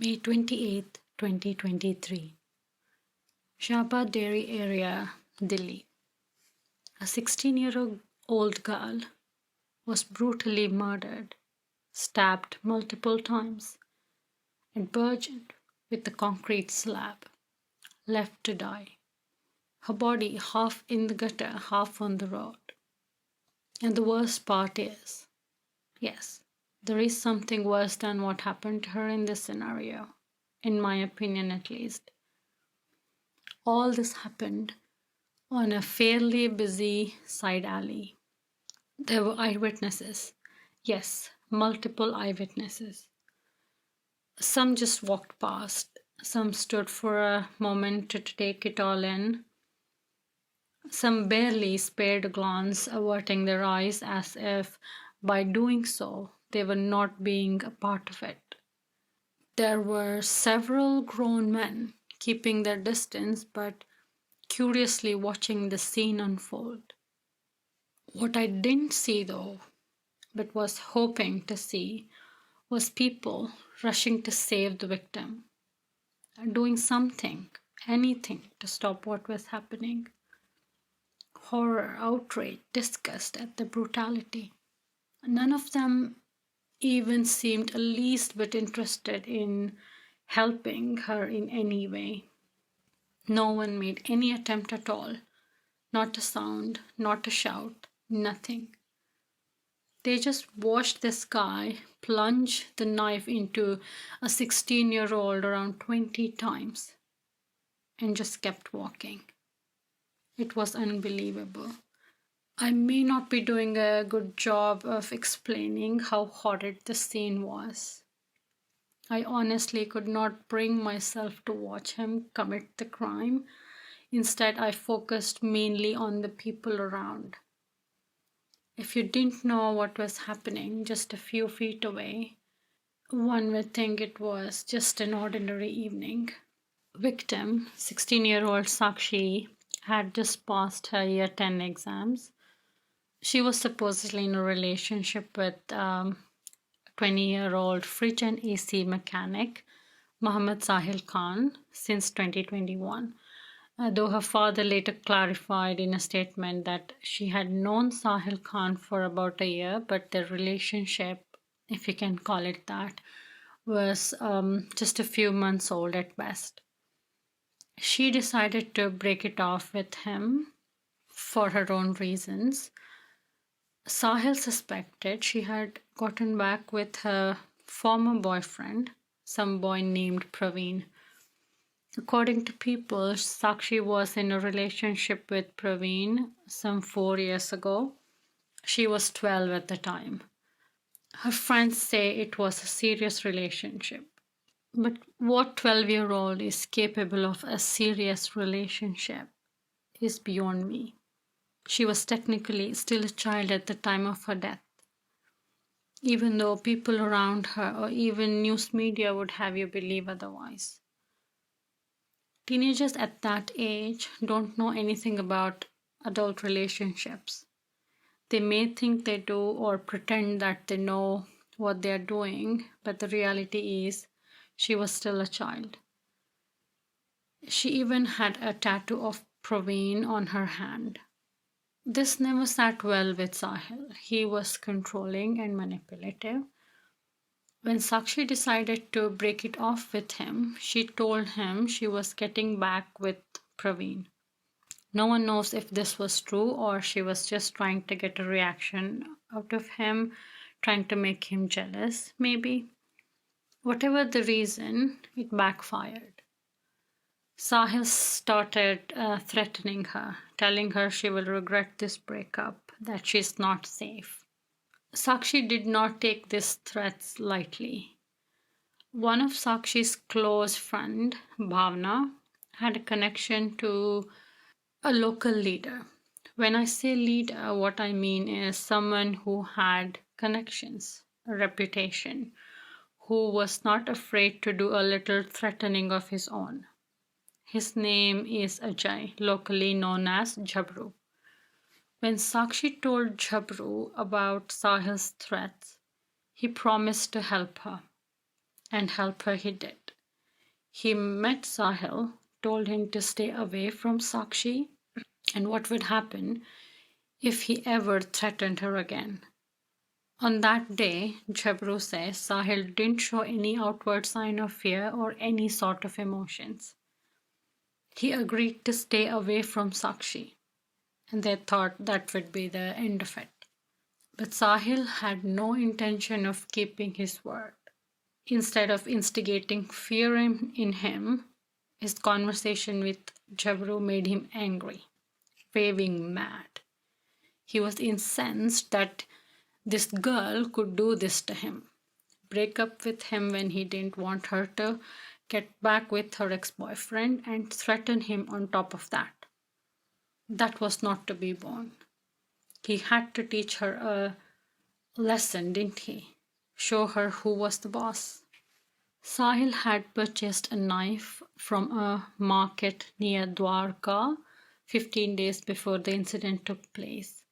May 28th, 2023. Shahbad Dairy area, Delhi. A 16-year-old girl was brutally murdered, stabbed multiple times, and burdened with a concrete slab, left to die. Her body half in the gutter, half on the road. And the worst part is, yes, there is something worse than what happened to her in this scenario, in my opinion at least. All this happened on a fairly busy side alley. There were eyewitnesses. Yes, multiple eyewitnesses. Some just walked past. Some stood for a moment to take it all in. Some barely spared a glance, averting their eyes as if by doing so they were not being a part of it. There were several grown men keeping their distance but curiously watching the scene unfold. What I didn't see though, but was hoping to see, was people rushing to save the victim, doing something, anything to stop what was happening. Horror, outrage, disgust at the brutality. None of them even seemed a least bit interested in helping her in any way. No one made any attempt at all. Not a sound, not a shout, nothing. They just watched this guy plunge the knife into a 16-year-old around 20 times and just kept walking. It was unbelievable. I may not be doing a good job of explaining how horrid the scene was. I honestly could not bring myself to watch him commit the crime. Instead, I focused mainly on the people around. If you didn't know what was happening just a few feet away, one would think it was just an ordinary evening. Victim, 16-year-old Sakshi, had just passed her year 10 exams. She was supposedly in a relationship with 20-year-old fridge and AC mechanic, Mohammad Sahil Khan, since 2021. Though her father later clarified in a statement that she had known Sahil Khan for about a year, but their relationship, if you can call it that, was just a few months old at best. She decided to break it off with him for her own reasons. Sahil suspected she had gotten back with her former boyfriend, some boy named Praveen. According to people, Sakshi was in a relationship with Praveen some 4 years ago. She was 12 at the time. Her friends say it was a serious relationship. But what 12-year-old is capable of a serious relationship is beyond me. She was technically still a child at the time of her death, even though people around her or even news media would have you believe otherwise. Teenagers at that age don't know anything about adult relationships. They may think they do or pretend that they know what they are doing, but the reality is she was still a child. She even had a tattoo of Praveen on her hand. This never sat well with Sahil. He was controlling and manipulative. When Sakshi decided to break it off with him, she told him she was getting back with Praveen. No one knows if this was true or she was just trying to get a reaction out of him, trying to make him jealous, maybe. Whatever the reason, it backfired. Sahil started threatening her, telling her she will regret this breakup, that she's not safe. Sakshi did not take these threats lightly. One of Sakshi's close friend, Bhavna, had a connection to a local leader. When I say leader, what I mean is someone who had connections, a reputation, who was not afraid to do a little threatening of his own. His name is Ajay, locally known as Jhabru. When Sakshi told Jhabru about Sahil's threats, he promised to help her, and help her he did. He met Sahil, told him to stay away from Sakshi and what would happen if he ever threatened her again. On that day, Jhabru says Sahil didn't show any outward sign of fear or any sort of emotions. He agreed to stay away from Sakshi, and they thought that would be the end of it. But Sahil had no intention of keeping his word. Instead of instigating fear in him, his conversation with Jhabru made him angry, raving mad. He was incensed that this girl could do this to him, break up with him when he didn't want her to, get back with her ex-boyfriend, and threaten him on top of that. That was not to be borne. He had to teach her a lesson, didn't he? Show her who was the boss. Sahil had purchased a knife from a market near Dwarka 15 days before the incident took place.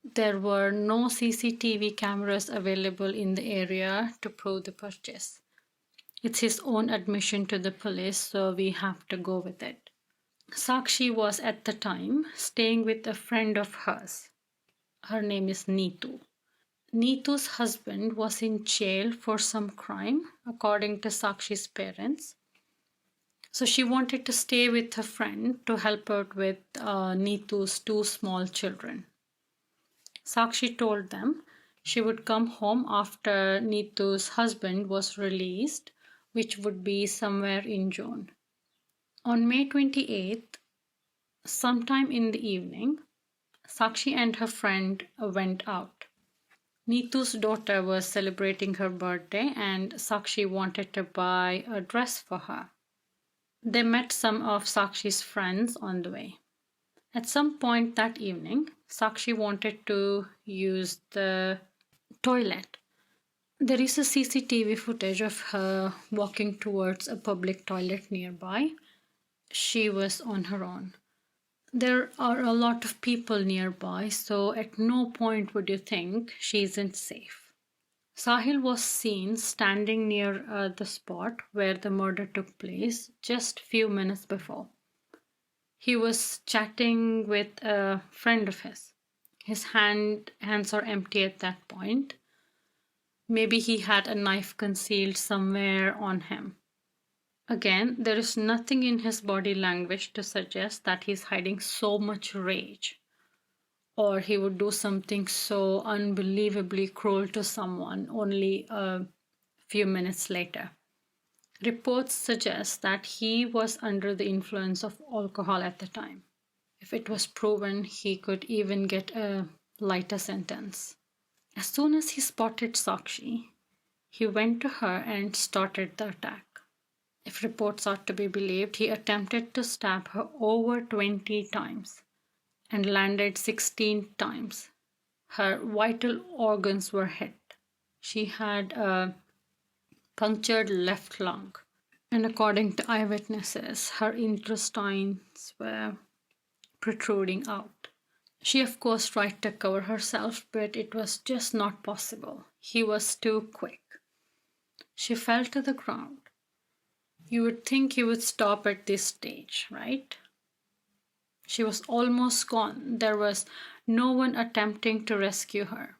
There were no CCTV cameras available in the area to prove the purchase. It's his own admission to the police, so we have to go with it. Sakshi was at the time staying with a friend of hers. Her name is Neetu. Neetu's husband was in jail for some crime, according to Sakshi's parents. So she wanted to stay with her friend to help out with Neetu's two small children. Sakshi told them she would come home after Neetu's husband was released, which would be somewhere in June. On May 28th, sometime in the evening, Sakshi and her friend went out. Neetu's daughter was celebrating her birthday and Sakshi wanted to buy a dress for her. They met some of Sakshi's friends on the way. At some point that evening, Sakshi wanted to use the toilet. There is a CCTV footage of her walking towards a public toilet nearby. She was on her own. There are a lot of people nearby, so at no point would you think she isn't safe. Sahil was seen standing near the spot where the murder took place just few minutes before. He was chatting with a friend of his. His hands are empty at that point. Maybe he had a knife concealed somewhere on him. Again, there is nothing in his body language to suggest that he's hiding so much rage, or he would do something so unbelievably cruel to someone only a few minutes later. Reports suggest that he was under the influence of alcohol at the time. If it was proven, he could even get a lighter sentence. As soon as he spotted Sakshi, he went to her and started the attack. If reports are to be believed, he attempted to stab her over 20 times and landed 16 times. Her vital organs were hit. She had a punctured left lung, and according to eyewitnesses, her intestines were protruding out. She, of course, tried to cover herself, but it was just not possible. He was too quick. She fell to the ground. You would think he would stop at this stage, right? She was almost gone. There was no one attempting to rescue her.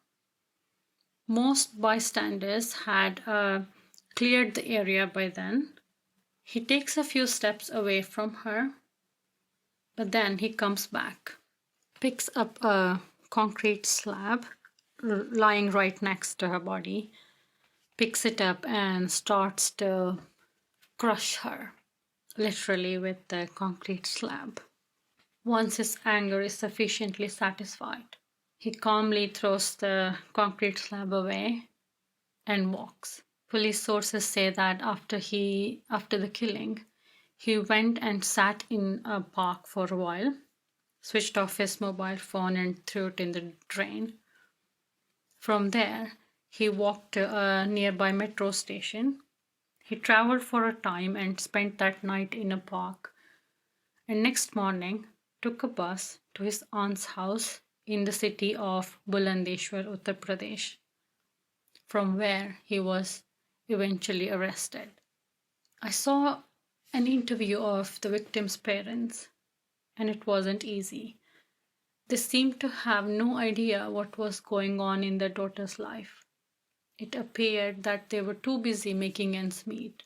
Most bystanders had cleared the area by then. He takes a few steps away from her, but then he comes back, picks up a concrete slab lying right next to her body, picks it up and starts to crush her, literally with the concrete slab. Once his anger is sufficiently satisfied, he calmly throws the concrete slab away and walks. Police sources say that after the killing, he went and sat in a park for a while, switched off his mobile phone and threw it in the drain. From there, he walked to a nearby metro station. He traveled for a time and spent that night in a park. And next morning, took a bus to his aunt's house in the city of Bulandeshwar, Uttar Pradesh, from where he was eventually arrested. I saw an interview of the victim's parents, and it wasn't easy. They seemed to have no idea what was going on in their daughter's life. It appeared that they were too busy making ends meet.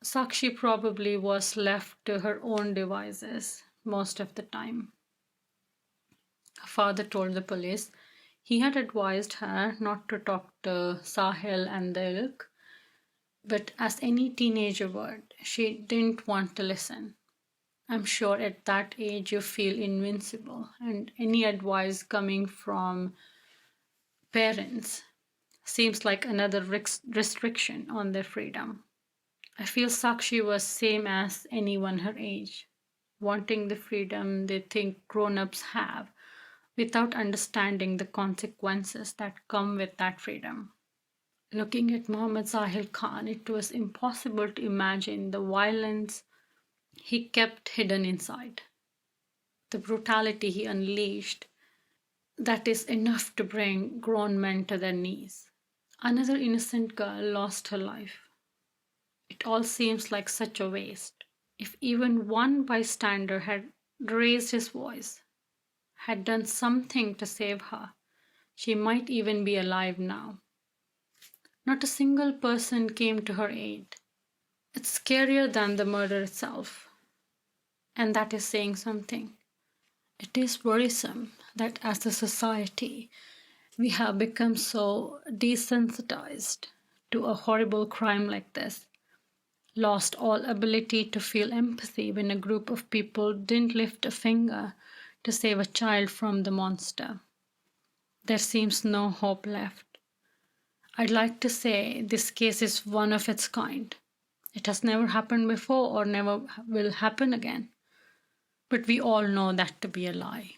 Sakshi probably was left to her own devices most of the time. Her father told the police he had advised her not to talk to Sahil and the ilk, but as any teenager would, she didn't want to listen. I'm sure at that age you feel invincible, and any advice coming from parents seems like another restriction on their freedom. I feel Sakshi was same as anyone her age, wanting the freedom they think grown-ups have without understanding the consequences that come with that freedom. Looking at Muhammad Sahil Khan, it was impossible to imagine the violence he kept hidden inside, the brutality he unleashed that is enough to bring grown men to their knees. Another innocent girl lost her life. It all seems like such a waste. If even one bystander had raised his voice, had done something to save her, she might even be alive now. Not a single person came to her aid. It's scarier than the murder itself, and that is saying something. It is worrisome that as a society, we have become so desensitized to a horrible crime like this, lost all ability to feel empathy when a group of people didn't lift a finger to save a child from the monster. There seems no hope left. I'd like to say this case is one of its kind. It has never happened before or never will happen again. But we all know that to be a lie.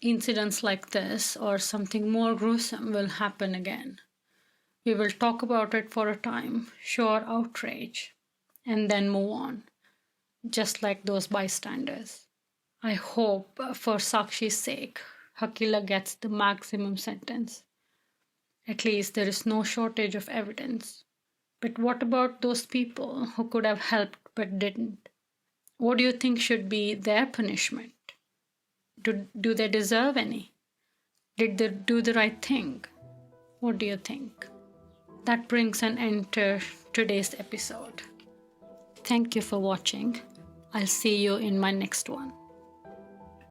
Incidents like this or something more gruesome will happen again. We will talk about it for a time, show our outrage, and then move on, just like those bystanders. I hope, for Sakshi's sake, her killer gets the maximum sentence. At least there is no shortage of evidence. But what about those people who could have helped but didn't? What do you think should be their punishment? Do they deserve any? Did they do the right thing? What do you think? That brings an end to today's episode. Thank you for watching. I'll see you in my next one.